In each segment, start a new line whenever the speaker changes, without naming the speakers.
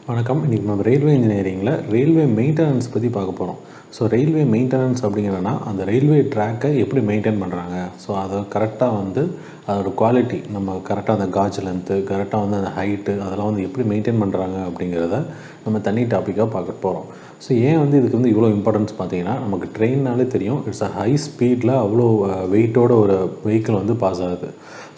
வணக்கம். இன்றைக்கி நம்ம ரயில்வே இன்ஜினியரிங்கில் ரயில்வே மெயின்டெனன்ஸ் பற்றி பார்க்க போகிறோம். ஸோ ரயில்வே மெயின்டெனன்ஸ் அப்படிங்கிறனா அந்த ரயில்வே ட்ராக்கை எப்படி மெயின்டைன் பண்ணுறாங்க, ஸோ அதை கரெக்டாக அதோட குவாலிட்டி நம்ம கரெக்டாக அந்த காஜ் லென்த்து கரெக்டாக அந்த ஹைட்டு அதெல்லாம் எப்படி மெயின்டைன் பண்ணுறாங்க அப்படிங்கிறத நம்ம தனி டாப்பிக்காக பார்க்க போகிறோம். ஸோ ஏன் இதுக்கு இவ்வளோ இம்பார்ட்டன்ஸ் பார்த்தீங்கன்னா, நமக்கு ட்ரெயின்னாலே தெரியும் இட்ஸ் ஹை ஸ்பீடில் அவ்வளோ வெயிட்டோட ஒரு வெஹிக்கிள் பாஸ் ஆகுது.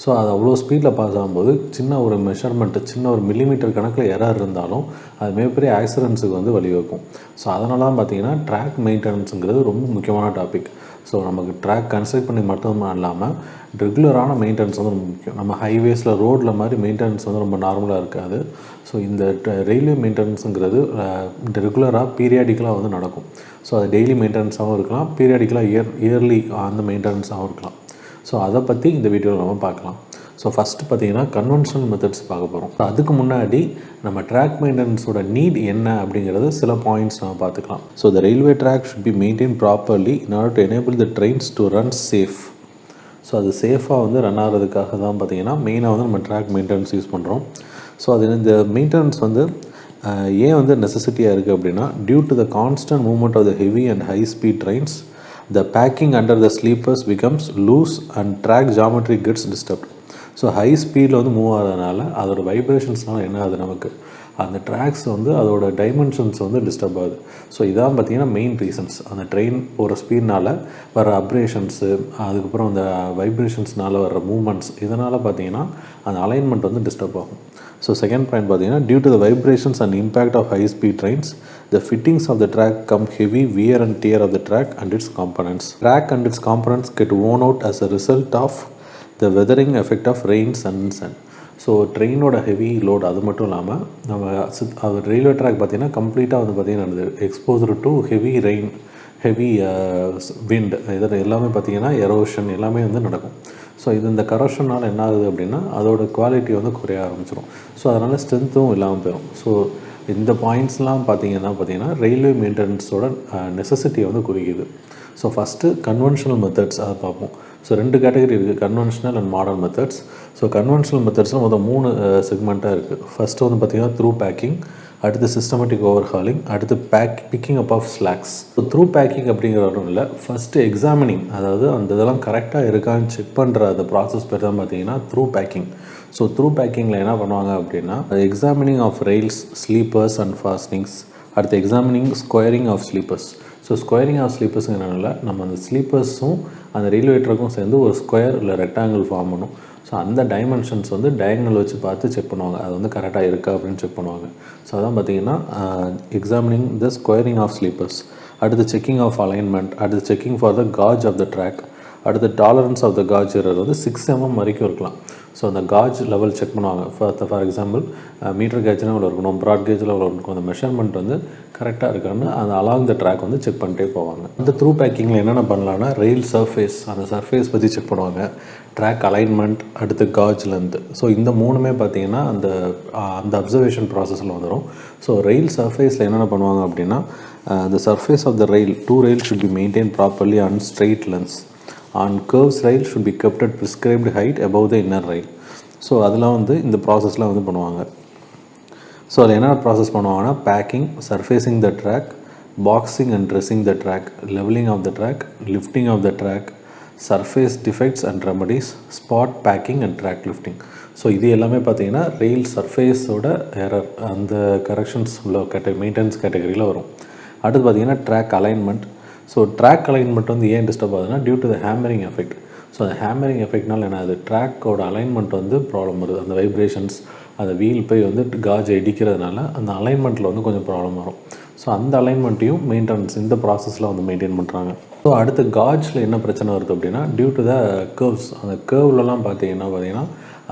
ஸோ அது அவ்வளோ ஸ்பீடில் பாஸ் ஆகும்போது சின்ன ஒரு மெஷர்மெண்ட்டு சின்ன ஒரு மில்லிமீட்டர் கணக்கில் எரர் இருந்தாலும் அது மிகப்பெரிய ஆக்சிடென்ட்ஸுக்கு வழிவகுக்கும். ஸோ அதனால தான் பார்த்தீங்கன்னா ட்ராக் மெயின்டெனன்ஸுங்கிறது ரொம்ப முக்கியமான டாபிக். ஸோ நமக்கு ட்ராக் கன்ஸ்ட்ரக்ட் பண்ணி மட்டும் இல்லாமல் ரெகுலரான மெயின்டெனன்ஸ் ரொம்ப முக்கியம். நம்ம ஹைவேஸில் ரோட்டில் மாதிரி மெயின்டெனன்ஸ் ரொம்ப நார்மலாக இருக்காது. ஸோ இந்த ரயில்வே மெயின்டெனன்ஸுங்கிறது ரெகுலராக பீரியாடிக்கலாக நடக்கும். ஸோ அது டெய்லி மெயின்டெனன்ஸாகவும் இருக்கலாம், பீரியாடிக்கலாக இயர்லி அந்த மெயின்டெனன்ஸாகவும் இருக்கலாம். ஸோ அதை பற்றி இந்த வீடியோவில் நம்ம பார்க்கலாம். ஸோ ஃபஸ்ட்டு பார்த்தீங்கன்னா கன்வென்ஷனல் மெத்தட்ஸ் பார்க்க போகிறோம். அதுக்கு முன்னாடி நம்ம ட்ராக் மெயின்டெனன்ஸோட நீட் என்ன அப்படிங்கிறது சில பாயிண்ட்ஸ் நம்ம பார்த்துக்கலாம். So the railway track should be maintain properly in order to enable the trains to run safe. So அது சேஃபாக ரன் ஆகிறதுக்காக தான் பார்த்தீங்கன்னா மெயினாக நம்ம ட்ராக் மெயின்டெனன்ஸ் யூஸ் பண்ணுறோம். ஸோ அது இந்த மெயின்டெனன்ஸ் ஏன் நெசசிட்டியாக இருக்குது அப்படின்னா, due to the constant movement of the heavy and high speed trains, the packing under the sleepers becomes loose and track geometry gets disturbed. So high ஸ்பீடில் move ஆகிறதுனால அதோட வைப்ரேஷன்ஸ்னால் என்ன ஆகுது, நமக்கு அந்த ட்ராக்ஸ் அதோட டைமென்ஷன்ஸ் டிஸ்டர்ப் ஆகுது. ஸோ இதான் பார்த்தீங்கன்னா மெயின் ரீசன்ஸ். அந்த ட்ரெயின் போகிற ஸ்பீட்னால் வர அப்ரேஷன்ஸு, அதுக்கப்புறம் அந்த வைப்ரேஷன்ஸ்னால் வர மூமெண்ட்ஸ், இதனால் பார்த்தீங்கன்னா அந்த அலைன்மெண்ட் டிஸ்டர்ப் ஆகும். ஸோ செகண்ட் பாயிண்ட் பார்த்தீங்கன்னா, due to the vibrations and impact of high speed trains, the fittings of the track come heavy wear and tear of the track and its components. Track and its components get worn out as a result of the weathering effect of rain, sun and sand. So ட்ரெயினோட heavy load அது மட்டும் இல்லாமல் நம்ம railway track பார்த்திங்கன்னா கம்ப்ளீட்டாக பார்த்திங்கன்னா exposure to heavy rain, heavy wind, இதில் எல்லாமே பார்த்திங்கன்னா எரோஷன் எல்லாமே நடக்கும். ஸோ இந்த கரோஷனால் என்ன ஆகுது அப்படின்னா அதோட குவாலிட்டி குறைய ஆரம்பிச்சிடும். ஸோ அதனால் ஸ்ட்ரென்த்தும் இல்லாமல் போயிடும். ஸோ இந்த பாயிண்ட்ஸ்லாம் பார்த்தீங்கன்னா ரயில்வே மெயின்டெனன்ஸோட நெசசிட்டியை குறிக்குது. ஸோ ஃபஸ்ட்டு கன்வென்ஷனல் மெத்தட்ஸ் அதை பார்ப்போம். ஸோ 2 கேட்டகரி இருக்குது, conventional and modern methods. So conventional மெத்தட்ஸில் 3 செக்மெண்ட்டாக இருக்குது. ஃபஸ்ட்டு பார்த்திங்கன்னா த்ரூ பேக்கிங், அடுத்து சிஸ்டமேட்டிக் ஓவர்ஹாலிங், அடுத்து picking up of slacks. So through packing அப்படிங்கிறதும் இல்லை, ஃபஸ்ட்டு எக்ஸாமினிங், அதாவது அந்த இதெல்லாம் கரெக்டாக இருக்கான்னு செக் பண்ணுற அந்த ப்ராசஸ் பேர் தான் பார்த்தீங்கன்னா த்ரூ பேக்கிங். ஸோ த்ரூ பேக்கிங்கில் என்ன பண்ணுவாங்க அப்படின்னா, examining of rails, sleepers and fastenings, அடுத்து examining squaring of sleepers. So squaring of ஸ்லீப்பர்ஸுங்கிறனால நம்ம அந்த ஸ்லீப்பர்ஸும் அந்த ரயில்வே ட்ராக்கும் சேர்ந்து ஒரு ஸ்கொயர் இல்லை ரெக்டாங்கிள் ஃபார்ம் பண்ணும். ஸோ அந்த டைமென்ஷன்ஸ் டயக்னல் வச்சு பார்த்து செக் பண்ணுவாங்க, அது கரெக்டாக இருக்கா அப்படின்னு செக் பண்ணுவாங்க. ஸோ அதான் பார்த்தீங்கன்னா examining the squaring of sleepers, அடுத்து செக்கிங் ஆஃப் அலைன்மெண்ட், அடுத்து checking for the gauge of the track, அடுத்து tolerance of the gauge error 6 mm வரைக்கும் இருக்கலாம். ஸோ அந்த காஜ் லெவல் செக் பண்ணுவாங்க. ஃபார் எக்ஸாம்பிள் மீட்டர் கேஜ்னால் இவ்வளோ இருக்கணும், ப்ராட் கேஜில் இவ்வளோ இருக்கும். அந்த மெஷர்மெண்ட் கரெக்டாக இருக்கான்னு அந்த அலாங் த ட்ராக் செக் பண்ணிட்டே போவாங்க. அந்த த்ரூ பேக்கிங்கில் என்னென்ன பண்ணலான்னா, ரயில் சர்ஃபேஸ், அந்த சர்ஃபேஸ் பற்றி செக் பண்ணுவாங்க, ட்ராக் அலைன்மெண்ட், அடுத்து காஜ் லென்த். ஸோ இந்த 3மே பார்த்தீங்கன்னா அந்த அப்சர்வேஷன் ப்ராசஸில் வந்துடும். ஸோ ரயில் சர்ஃபேஸில் என்னென்ன பண்ணுவாங்க அப்படின்னா, the surface of the rail, 2 rails should be maintained properly on straight lengths. On curves rail should be kept at prescribed height above the inner rail. So அதெல்லாம் இந்த ப்ராசஸ்லாம் பண்ணுவாங்க. ஸோ அதில் என்ன ப்ராசஸ் பண்ணுவாங்கன்னா, packing, surfacing the track, boxing and dressing the track, levelling of the track, lifting of the track, surface defects and remedies, spot packing and track lifting. So இது எல்லாமே பார்த்தீங்கன்னா ரெயில் சர்ஃபேஸோட எரர், அந்த corrections உள்ள maintenance கேட்டகரியில் வரும். அடுத்து பார்த்தீங்கன்னா track alignment. So track alignment ஏன் டிஸ்டர்ப் ஆகுதுன்னா, due to the hammering effect. So அந்த ஹேமரிங் எஃபெக்ட்னால என்ன ஆகுது, ட்ராக்கோட அலைன்மெண்ட் ப்ராப்ளம் வருது. அந்த வைப்ரேஷன்ஸ், அந்த வீல் போய் காஜை இடிக்கிறதுனால அந்த அலைன்மெண்ட்டில் கொஞ்சம் ப்ராப்ளம் வரும். ஸோ அந்த அலைன்மெண்ட்டையும் மெயின்டெனன்ஸ் இந்த ப்ராசஸில் மெயின்டைன் பண்ணுறாங்க. ஸோ அடுத்து காஜில் என்ன பிரச்சனை வருது அப்படின்னா, டியூ டு த கர்வ்ஸ், அந்த கர்வ்லலாம் பார்த்தீங்கன்னா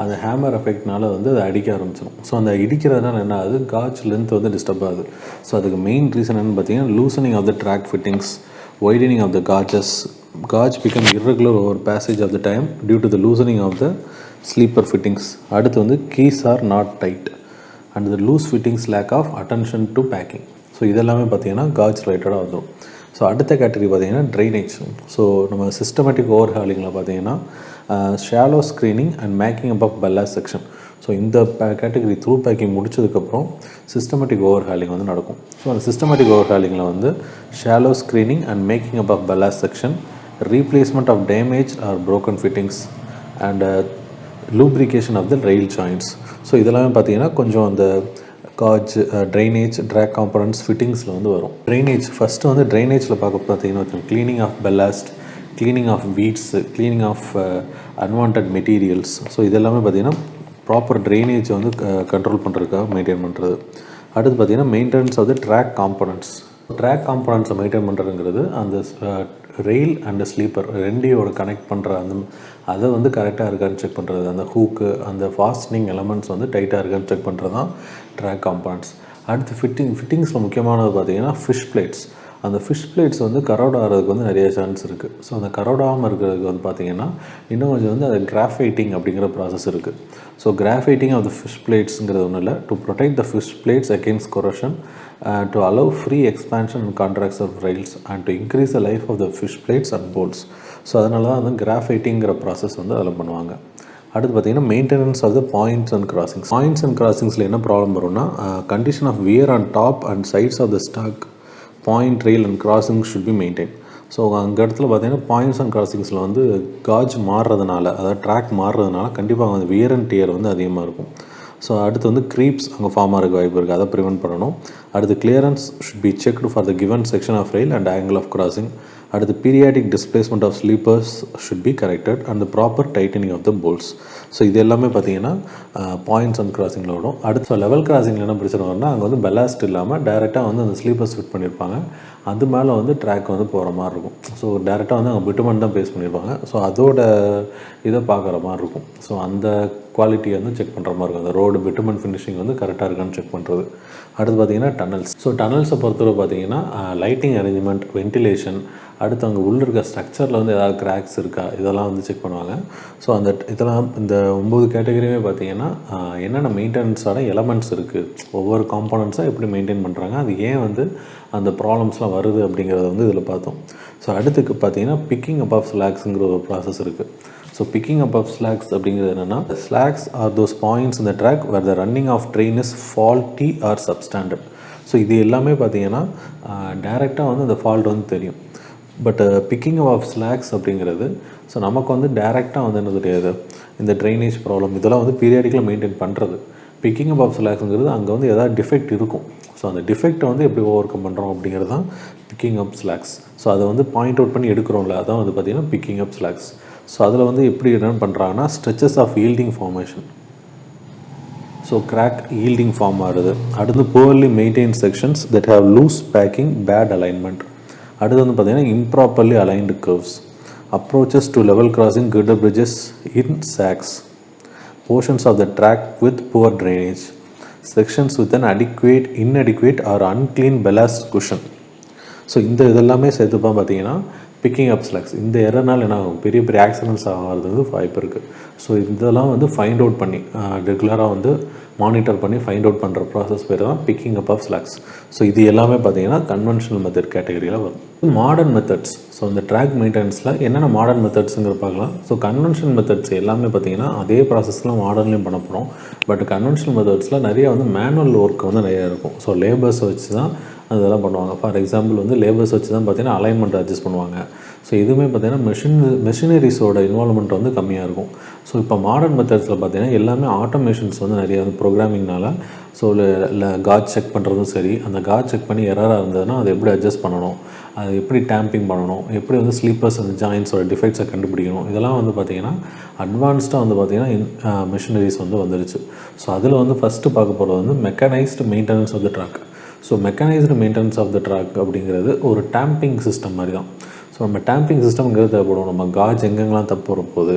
அந்த ஹேமர் எஃபெக்ட்னால அது அடிக்க ஆரம்பிச்சிடும். ஸோ அந்த இடிக்கிறதுனால என்ன ஆகுது, காஜ் லென்த் டிஸ்டர்ப் ஆகுது. ஸோ அதுக்கு மெயின் ரீசன் என்னன்னு பார்த்தீங்கன்னா, loosening of the track fittings, widening of the gauges. Gauge become irregular over passage of the time due to the loosening of the sleeper fittings. அடுத்து keys are not tight and the loose fittings lack of attention to packing. So இதெல்லாமே பார்த்தீங்கன்னா gauge ரிலேட்டடாக வந்துடும். So அடுத்த category பார்த்தீங்கன்னா drainage. So நம்ம systematic ஓவர்ஹாலிங்கில் பார்த்தீங்கன்னா shallow screening and making up of ballast section. So இந்த கேட்டகரி த்ரூ பேக்கிங் முடிச்சதுக்கப்புறம் சிஸ்டமேட்டிக் ஓவர் ஹாலிங் வந்து நடக்கும். ஸோ அந்த சிஸ்டமேட்டிக் ஓவர் ஹாலிங்கில் வந்து shallow screening and making up of ballast section, replacement of damage or broken fittings and lubrication of the rail joints. So இதெல்லாமே பார்த்தீங்கன்னா கொஞ்சம் அந்த காஜ், ட்ரைனேஜ், ட்ராக் காம்பனன்ட்ஸ், ஃபிட்டிங்ஸில் வந்து வரும். ட்ரைனேஜ் ஃபஸ்ட்டு வந்து ட்ரைனேஜில் பார்த்தீங்கன்னா cleaning of ballast, cleaning of weeds, cleaning of unwanted materials. So இதெல்லாமே பார்த்திங்கன்னா ப்ராப்பர் ட்ரைனேஜ் வந்து கண்ட்ரோல் பண்ணுறதுக்காக மெயின்டைன் பண்ணுறது. அடுத்து பார்த்திங்கன்னா maintenance of the track components. Track காம்பனன்ட்ஸை மெயின்டைன் பண்ணுறதுங்கிறது அந்த ரெயில் அண்ட் ஸ்லீப்பர் ரெண்டையோட கனெக்ட் பண்ணுற அதை வந்து கரெக்டாக இருக்கான்னு செக் பண்ணுறது. அந்த ஹூக்கு, அந்த ஃபாஸ்டனிங் எலமெண்ட்ஸ் வந்து டைட்டாக இருக்கான்னு செக் பண்ணுறது தான் ட்ராக் காம்பனன்ட்ஸ். அடுத்து ஃபிட்டிங்ஸில் முக்கியமானது பார்த்திங்கன்னா ஃபிஷ் பிளேட்ஸ். அந்த ஃபிஷ் பிளேட்ஸ் வந்து கரோட் ஆகிறதுக்கு வந்து நிறைய சான்ஸ் இருக்குது. ஸோ அந்த கரோடாமல் இருக்கிறதுக்கு வந்து பார்த்திங்கன்னா இன்னும் கொஞ்சம் வந்து அது கிராஃபைட்டிங் அப்படிங்கிற ப்ராசஸ் இருக்குது. So graphiting of the fish பிளேட்ஸுங்கிறது ஒன்றும் இல்லை, to protect the fish plates against corrosion, to allow free expansion and contracts of rails and to increase the life of the fish plates and bolts. So அதனால தான் வந்து கிராஃபைட்டிங்கிற process வந்து அதில் பண்ணுவாங்க. அடுத்து பார்த்திங்கன்னா maintenance of the points and crossings. Points and கிராசிங்ஸில் என்ன ப்ராப்ளம் வரும்னா, condition of wear on top and sides of the stock, point, rail and crossing should be maintain. So அங்கே இடத்துல பார்த்திங்கன்னா பாயிண்ட்ஸ் அண்ட் கிராசிங்ஸில் வந்து காஜ் மாறுறதுனால, அதாவது ட்ராக் மாறுறதுனால கண்டிப்பாக வந்து வியர் அண்ட் டியர் வந்து அதிகமாக இருக்கும். ஸோ அடுத்து வந்து க்ரீப்ஸ் அங்கே ஃபார்ம் ஆகிறதுக்கு வாய்ப்பு இருக்குது, அதை ப்ரிவெண்ட் பண்ணணும். அடுத்து clearance should be checked for the given section of rail and angle of crossing. அடுத்து periodic displacement of sleepers should be corrected and the proper tightening of the bolts. So இது எல்லாமே பார்த்தீங்கன்னா பாயிண்ட்ஸ் அண்ட் கிராசிங்கில் வரும். அடுத்து level கிராசிங்கில் என்ன பிரச்சனை வரும்னா, அங்கே வந்து பெல்லாஸ்ட் இல்லாமல் டேரெக்டாக வந்து அந்த ஸ்லீப்பர்ஸ் ஃபிட் பண்ணியிருப்பாங்க, அது மேலே வந்து ட்ராக் வந்து போகிற மாதிரி இருக்கும். ஸோ டேரெக்டாக வந்து அங்கே பிட்டுமன் தான் பேஸ் பண்ணியிருப்பாங்க. ஸோ அதோட இதை பார்க்குற மாதிரி இருக்கும். ஸோ அந்த குவாலிட்டியை வந்து செக் பண்ணுற மாதிரி இருக்கும். அந்த ரோடு பிட்டுமன் ஃபினிஷிங் வந்து கரெக்டாக இருக்கான்னு செக் பண்ணுறது. அடுத்து பார்த்திங்கன்னா டனல்ஸ். ஸோ டனல்ஸை பொறுத்தவரை பார்த்திங்கன்னா லைட்டிங் அரேஞ்ச்மெண்ட், வென்டிலேஷன், அடுத்து அங்கே உள்ள இருக்க ஸ்ட்ரக்சரில் வந்து ஏதாவது கிராக்ஸ் இருக்கா, இதெல்லாம் வந்து செக் பண்ணுவாங்க. ஸோ இதெல்லாம் இந்த 9 கேட்டகரியுமே பார்த்திங்கன்னா என்னென்ன மெயின்டெனன்ஸான எலமெண்ட்ஸ் இருக்குது, ஒவ்வொரு காம்போனன்ட்ஸாக எப்படி மெயின்டைன் பண்ணுறாங்க, அது ஏன் வந்து அந்த ப்ராப்ளம்ஸ்லாம் வருது அப்படிங்கிறத வந்து இதில் பார்த்தோம். ஸோ அடுத்துக்கு பார்த்திங்கன்னா பிக்கிங் அப் ஆஃப் ஸ்லாக்ஸுங்கிற ஒரு ப்ராசஸ் இருக்குது. So picking up of slacks அப்படிங்கிறது என்னென்னா, ஸ்லாக்ஸ் ஆர் தோஸ் பாயிண்ட்ஸ் இந்த track where the running of train is faulty or substandard. So இது எல்லாமே பார்த்திங்கன்னா டேரெக்டாக வந்து அந்த ஃபால்ட் வந்து தெரியும். But picking up of slacks அப்படிங்கிறது ஸோ நமக்கு வந்து டேரெக்டாக வந்து என்ன தெரியாது, இந்த ட்ரைனேஜ் ப்ராப்ளம் இதெல்லாம் வந்து பீரியாடிக்கலாக மெயின்டைன் பண்ணுறது. பிக்கிங் அப் ஆஃப் ஸ்லாக்ஸுங்கிறது அங்கே வந்து எதாவது டிஃபெக்ட் இருக்கும். ஸோ அந்த டிஃபெக்ட்டை வந்து எப்படி ஓவர் கம் பண்ணுறோம் அப்படிங்கிறது தான் பிக்கிங் அப் ஸ்லாக்ஸ். ஸோ அதை வந்து பாயிண்ட் அவுட் பண்ணி எடுக்கிறோம்ல, அதான் வந்து பார்த்திங்கன்னா பிக்கிங் அப் ஸ்லாக்ஸ். ஸோ அதில் வந்து எப்படி என்னென்னு பண்ணுறாங்கன்னா, stretches of yielding formation, so crack yielding form ஆகுது. அடுத்து poorly maintain sections that have loose packing, bad alignment. அடுத்து வந்து பார்த்திங்கன்னா improperly aligned curves, approaches to level crossing, girder bridges in sags, portions of the track with poor drainage, sections with an inadequate or unclean ballast cushion. So இதெல்லாமே சேர்த்துப்பான் பார்த்தீங்கன்னா picking up slacks. இந்த எரர்னால் என்ன ஆகும், பெரிய பெரிய ஆக்சிடென்ட்ஸ் ஆகிறதுக்கு வாய்ப்பு இருக்குது. ஸோ இதெல்லாம் வந்து ஃபைண்ட் அவுட் பண்ணி ரெகுலராக வந்து மானிட்டர் பண்ணி ஃபைண்ட் அவுட் பண்ணுற ப்ராசஸ் பேர் தான் picking up of slacks. So இது எல்லாமே பார்த்தீங்கன்னா கன்வென்ஷனல் மெத்தட் கேட்டகரியில் வரும். Modern methods. ஸோ இந்த ட்ராக் மெயின்டெனன்ஸில் என்னென்ன மாடர்ன் மெத்தட்ஸுங்கிற பார்க்கலாம். ஸோ கன்வென்ஷனல் மெத்தட்ஸ் எல்லாமே பார்த்தீங்கன்னா அதே ப்ராசஸ்லாம் மாடர்ன்லேயும் பண்ண போகிறோம். பட் கன்வென்ஷனல் மெத்தட்ஸில் நிறைய வந்து மேனுவல் ஒர்க் வந்து நிறையா இருக்கும். ஸோ லேபர்ஸை வச்சு தான் அதெல்லாம் பண்ணுவாங்க. ஃபார் எக்ஸாம்பிள் வந்து லேபர்ஸ் வச்சு தான் பார்த்தீங்கன்னா அலைன்மெண்ட் அட்ஜஸ்ட் பண்ணுவாங்க. ஸோ இதுவுமே பார்த்தீங்கன்னா மெஷினரிஸோட இன்வால்மெண்ட் வந்து கம்மியாக இருக்கும். ஸோ இப்போ மாடர்ன் மெத்தட்ஸில் பார்த்தீங்கன்னா எல்லாமே ஆட்டோமேஷன்ஸ் வந்து நிறையா வந்து ப்ரோக்ராமிங்னால, ஸோ இல்லை காஜ் செக் பண்ணுறதும் சரி, அந்த காஜ் செக் பண்ணி எரராக இருந்ததுன்னா அதை எப்படி அட்ஜஸ்ட் பண்ணணும், அது எப்படி டேம்பிங் பண்ணணும், எப்படி வந்து ஸ்லீப்பர்ஸ் அந்த ஜாயின்ஸோட டிஃபெக்ட்ஸை கண்டுபிடிக்கணும், இதெல்லாம் வந்து பார்த்திங்கன்னா அட்வான்ஸ்டாக வந்து பார்த்திங்கன்னா மிஷினரிஸ் வந்து வந்துருச்சு. ஸோ அதில் வந்து ஃபஸ்ட்டு பார்க்க போகிறது வந்து mechanised maintenance of the track. So mechanised maintenance of the track அப்படிங்கிறது ஒரு டேம்பிங் சிஸ்டம் மாதிரி தான். ஸோ நம்ம டேம்பிங் சிஸ்டம்ங்கிறது தேவைப்படும். நம்ம காஜ் எங்கெங்கெல்லாம் தப்பு வரப்போகுது,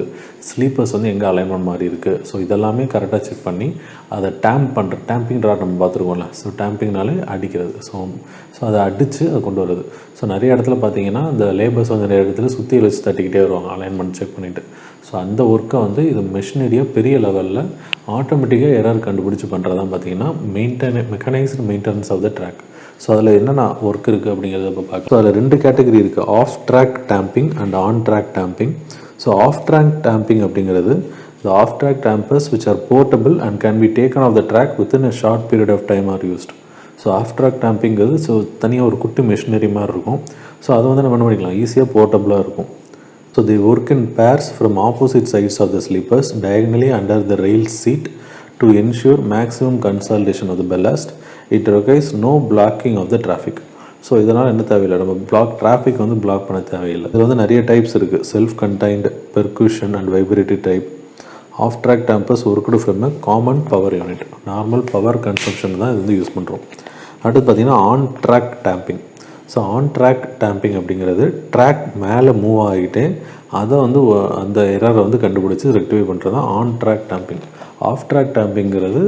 ஸ்லீப்பர்ஸ் வந்து எங்கே அலைன்மெண்ட் மாதிரி இருக்குது, ஸோ இதெல்லாமே கரெக்டாக செக் பண்ணி அதை டேம்பிங் ட்ராக் நம்ம பார்த்துருக்கோம்ல. ஸோ டேம்பிங்னாலே அடிக்கிறது. ஸோ அதை அடித்து அதை கொண்டு வருது. ஸோ நிறைய இடத்துல பார்த்தீங்கன்னா இந்த லேபர்ஸ் வந்து நிறைய இடத்துல சுற்றி வச்சு தட்டிக்கிட்டே வருவாங்க அலைன்மெண்ட் செக் பண்ணிவிட்டு. ஸோ அந்த ஒர்க்கை வந்து இது மெஷினரியாக பெரிய லெவலில் ஆட்டோமேட்டிக்காக எரர் கண்டுபிடிச்சி பண்ணுறதான் பார்த்தீங்கன்னா mechanised maintenance of the track. So அதில் என்னென்ன ஒர்க் இருக்குது அப்படிங்கிறத இப்போ பார்க்கலாம். ஸோ அதில் 2 கேட்டகரி இருக்குது, off track tamping and on track tamping. So off track tamping அப்படிங்கிறது The off-track dampers which are portable and can be taken off the track within a short period of time are used. So off track டேம்பிங்கிறது so தனியாக ஒரு குட்டி machinery மாதிரி இருக்கும். So அதை வந்து நம்ம என்ன பண்ணிக்கலாம், ஈஸியாக போர்ட்டபுளாக இருக்கும். So they work in pairs from opposite sides of the sleepers diagonally under the rail seat to ensure maximum consolidation of the ballast. It requires no blocking of the traffic. So இதனால் என்ன தேவையில்லை, நம்ம traffic வந்து black பண்ண தேவையில்லை. இதில் வந்து நிறைய டைப்ஸ் இருக்குது. Self contained, percussion and vibratory type. Off track tampers worked from a common power unit. Normal power consumption தான் இது வந்து யூஸ் பண்ணுறோம். அடுத்து பார்த்திங்கன்னா on track tamping. So on track tamping அப்படிங்கிறது ட்ராக் மேலே மூவ் ஆகிட்டே அதை வந்து அந்த எரரை வந்து கண்டுபிடிச்சி ரெக்டிஃபை பண்ணுறது தான் ஆன்-ட்ராக் டேம்பிங். ஆஃப்-ட்ராக் டேம்பிங்கிறது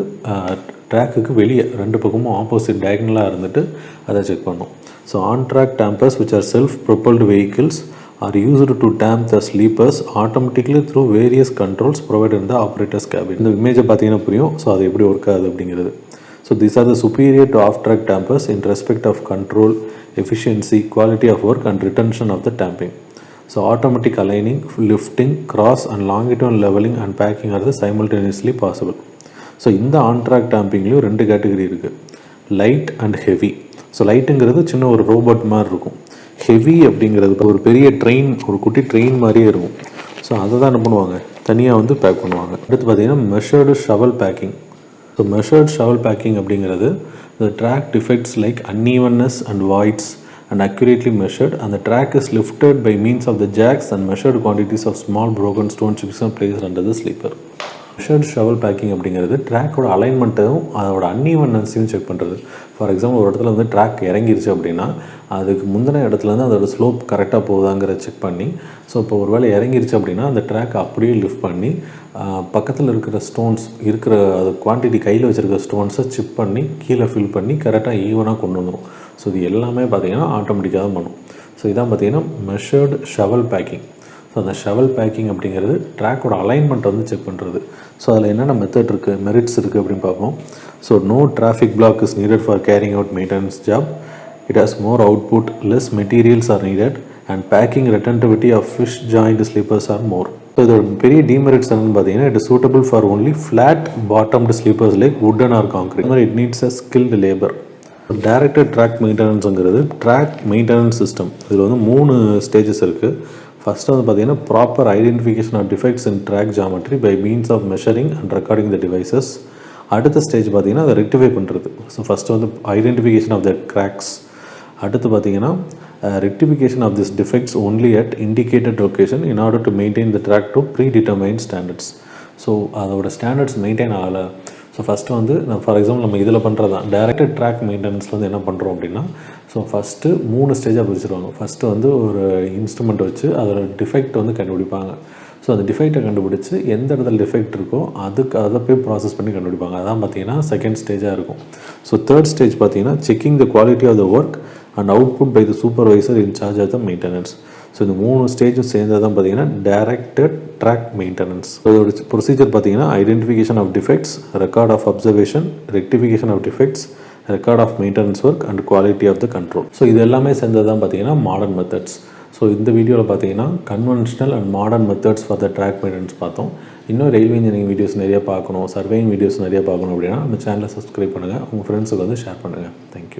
ட்ராக்குக்கு வெளியே ரெண்டு பக்கமும் ஆப்போசிட் டயகனலாக இருந்துட்டு அதை செக் பண்ணும். So on track tampers which are self-propelled vehicles are used to damp the sleepers automatically through various controls provided in the operator's cabin. இந்த இமேஜை பார்த்தீங்கன்னா புரியும் ஸோ அது எப்படி ஒர்க் ஆகுது அப்படிங்கிறது. So these are the superior to off-track dampers in respect of control, efficiency, quality of work and retention of the damping. So automatic aligning, lifting, cross and longitudinal leveling and packing are the simultaneously possible. So இந்த on-track டேம்பிங்லேயும் ரெண்டு category இருக்குது, light and heavy. So லைட்டுங்கிறது சின்ன ஒரு robot மாதிரி இருக்கும். Heavy அப்படிங்கிறது ஒரு பெரிய ட்ரெயின், ஒரு குட்டி ட்ரெயின் மாதிரியே இருக்கும். ஸோ அதை தான் என்ன பண்ணுவாங்க, தனியாக வந்து பேக் பண்ணுவாங்க. அடுத்து பார்த்திங்கன்னா measured shovel packing. So measured shovel packing அப்படிங்கிறது the track defects like unevenness and voids and accurately measured and the track is lifted by means of the jacks and measured quantities of small broken stone chips are placed under the sleeper. Measured shovel packing அப்படிங்கிறது ட்ராக்கோட அலைன்மெண்ட்டும் அதோட அன்இவன்னஸையும் check பண்ணுறது. For example ஒரு இடத்துல வந்து track இறங்கிருச்சு அப்படின்னா அதுக்கு முந்தின இடத்துலேருந்து அதோட ஸ்லோப் கரெக்டாக போகுதாங்கிற செக் பண்ணி, ஸோ இப்போ ஒரு வேளை இறங்கிருச்சு அப்படின்னா அந்த ட்ராக் அப்படியே லிஃப்ட் பண்ணி பக்கத்தில் இருக்கிற ஸ்டோன்ஸ் இருக்கிற அது குவான்டிட்டி கையில் வச்சுருக்க ஸ்டோன்ஸை சிப் பண்ணி கீழே ஃபில் பண்ணி கரெக்டாக ஈவனாக கொண்டு வந்துடும். ஸோ இது எல்லாமே பார்த்திங்கன்னா ஆட்டோமேட்டிக்காக தான் பண்ணும். ஸோ இதான் பார்த்திங்கன்னா மெஷர்டு ஷவல் பேக்கிங். ஸோ அந்த ஷவல் பேக்கிங் அப்படிங்கிறது ட்ராக்கோட அலைன்மெண்ட் வந்து செக் பண்ணுறது. ஸோ அதில் என்னென்ன மெத்தட் இருக்குது, மெரிட்ஸ் இருக்குது அப்படின்னு பார்ப்போம். So no traffic block is needed for carrying out maintenance job. It has more output, less materials are needed and packing retentivity of fish joint sleepers are more. So இதோட பெரிய demerits என்னென்னு பார்த்தீங்கன்னா, it is suitable for only flat bottomed sleepers like wooden R concrete. இந்த மாதிரி it needs a skilled labour. Directed track மெயின்டெனன்ஸுங்கிறது track maintenance system. இதில் வந்து 3 stages இருக்குது. ஃபஸ்ட்டு வந்து பார்த்திங்கன்னா proper identification of defects in track geometry by means of measuring and recording the devices. அடுத்த stage பார்த்திங்கன்னா அதை ரெக்டிஃபை பண்ணுறது. ஸோ ஃபஸ்ட்டு வந்து ஐடென்டிஃபிகேஷன் ஆஃப் த கிராக்ஸ். அடுத்து பார்த்திங்கன்னா rectification of these defects only at indicated location in order to maintain the track to predetermined standards. So அதோட standards maintain ஆகலை. So first வந்து ஃபார் எக்ஸாம்பிள் நம்ம இதில் பண்ணுறது தான் டைரக்டட் ட்ராக் மெயின்டெனன்ஸில் வந்து என்ன பண்ணுறோம் அப்படின்னா, ஸோ ஃபஸ்ட்டு 3 ஸ்டேஜாக பிரிச்சுருவாங்க. ஃபஸ்ட்டு வந்து ஒரு இன்ஸ்ட்ருமெண்ட் வச்சு அதோட டிஃபெக்ட் வந்து கண்டுபிடிப்பாங்க. ஸோ அந்த டிஃபெக்டை கண்டுபிடிச்சி எந்த இடத்துல டிஃபெக்ட் இருக்கோ அதை போய் ப்ராசஸ் பண்ணி கண்டுபிடிப்பாங்க. அதான் பார்த்தீங்கன்னா செகண்ட் ஸ்டேஜாக இருக்கும். ஸோ தேர்ட் ஸ்டேஜ் பார்த்தீங்கன்னா checking the quality of the work and output by the supervisor in charge of the maintenance. So இந்த 3 ஸ்டேஜும் சேர்ந்தது தான் பார்த்தீங்கன்னா டைரக்டட் ட்ராக் மெயின்டெனன்ஸ். இதோட ப்ரொசீஜர் பார்த்தீங்கன்னா identification of defects, record of observation, rectification of defects, record of maintenance work and quality of the control. So இது எல்லாமே சேர்ந்தது தான் பார்த்தீங்கன்னா மாடர்ன் மெத்தட்ஸ். ஸோ இந்த வீடியோவில் பார்த்தீங்கன்னா conventional and modern methods for the track maintenance பார்த்தோம். இன்னும் ரயில்வே இன்ஜினியரிங் வீடியோஸ் நிறைய பார்க்கணும், சர்வேயிங் வீடியோஸ் நிறைய பார்க்கணும் அப்படின்னா நம்ம சேனலை சப்ஸ்கிரைப் பண்ணுங்கள், உங்கள் ஃப்ரெண்ட்ஸுக்கு வந்து ஷேர் பண்ணுங்கள். தேங்க்யூ.